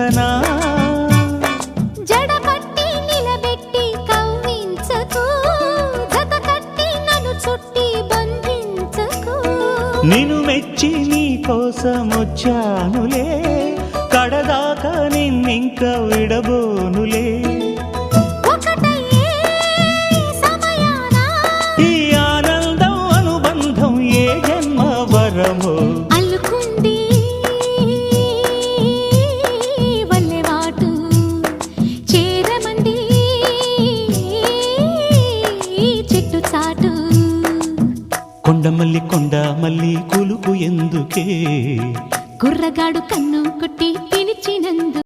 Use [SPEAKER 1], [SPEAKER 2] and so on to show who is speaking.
[SPEAKER 1] ఉండనా
[SPEAKER 2] జడపట్టి నిలబెట్టి కవ్వించకు జత కట్టి నన్ను చుట్టి బంధించకు
[SPEAKER 1] నిన్ను మెచ్చి నీ కోసం వచ్చానులే కడదాకా నిన్నింక విడబోనులే
[SPEAKER 2] ఒకటయ్యే సమయాన
[SPEAKER 1] ఈ ఆనందం అనుబంధం ఏ జన్మ వరమో
[SPEAKER 2] అల్లుకుంది వల్లెవాటు చేరమంది చెట్టు చాటు
[SPEAKER 1] కొండ మల్లి కులుకు ఎందుకే
[SPEAKER 2] కుర్రగాడు కన్ను కొట్టి